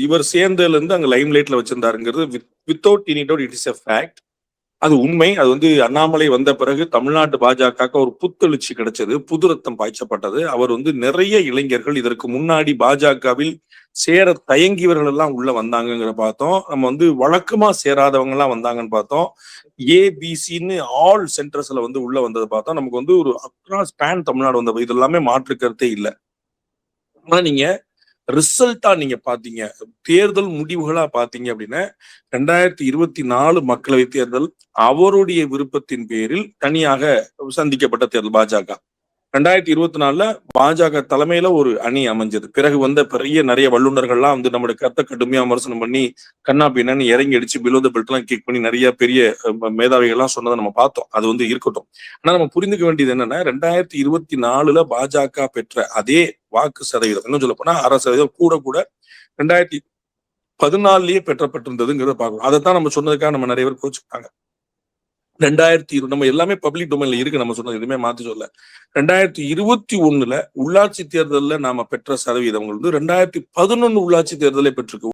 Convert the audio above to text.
இவர் சேர்ந்ததுல இருந்து அங்க லைம் லைட்ல வச்சிருந்தாருங்கிறது without any doubt it is a fact. அது உண்மை. அது அண்ணாமலை வந்த பிறகு தமிழ்நாட்டு பாஜக ஒரு புத்தெழுச்சி கிடைச்சது, புது ரத்தம் பாய்ச்சப்பட்டது. அவர் நிறைய இளைஞர்கள் இதற்கு முன்னாடி பாஜகவில் சேர தயங்கியவர்கள் எல்லாம் உள்ள வந்தாங்கிற பார்த்தோம். நம்ம வழக்கமா சேராதவங்க எல்லாம் வந்தாங்கன்னு பார்த்தோம். ஏபிசின்னு ஆல் சென்டர்ஸ்ல உள்ள வந்ததை பார்த்தோம். நமக்கு ஒரு அக்ராஸ் பேன் தமிழ்நாடு வந்த இது எல்லாமே மாற்று கருத்தே இல்லை. ஆனா நீங்க ரிசல்ட்டா நீங்க பாத்தீங்க, தேர்தல் முடிவுகளா பாத்தீங்க அப்படின்னா 2024 மக்களவை தேர்தல் அவருடைய விருப்பத்தின் பேரில் தனியாக சந்திக்கப்பட்ட தேர்தல் பாஜக. 2024 பாஜக தலைமையில ஒரு அணி அமைஞ்சது. பிறகு பெரிய நிறைய வல்லுநர்கள்லாம் நம்முடைய கருத்தை கடுமையா விமர்சனம் பண்ணி கண்ணா பின்னு இறங்கி அடிச்சு பிலோ த பெல்ட் எல்லாம் கிக் பண்ணி நிறைய பெரிய மேதாவிகள்லாம் சொன்னதை நம்ம பார்த்தோம். அது இருக்கட்டும். ஆனா நம்ம புரிந்துக்க வேண்டியது என்னன்னா 2024 பாஜக பெற்ற அதே வாக்கு சதவீதம், இன்னும் சொல்ல போனா 6% கூட 2014 பெற்றப்பட்டிருந்ததுங்கிறத பார்க்கணும். அதைத்தான் நம்ம சொன்னதுக்காக நம்ம நிறைய பேர் கோச்சுட்டாங்க. நம்ம எல்லாமே பப்ளிக் டொமைன்ல இருக்கு. நம்ம சொன்னது எதுவுமே மாத்தி சொல்ல. 2021 உள்ளாட்சி தேர்தலில் நாம பெற்ற சதவீதம் 2011 உள்ளாட்சி தேர்தலை பெற்றிருக்கு.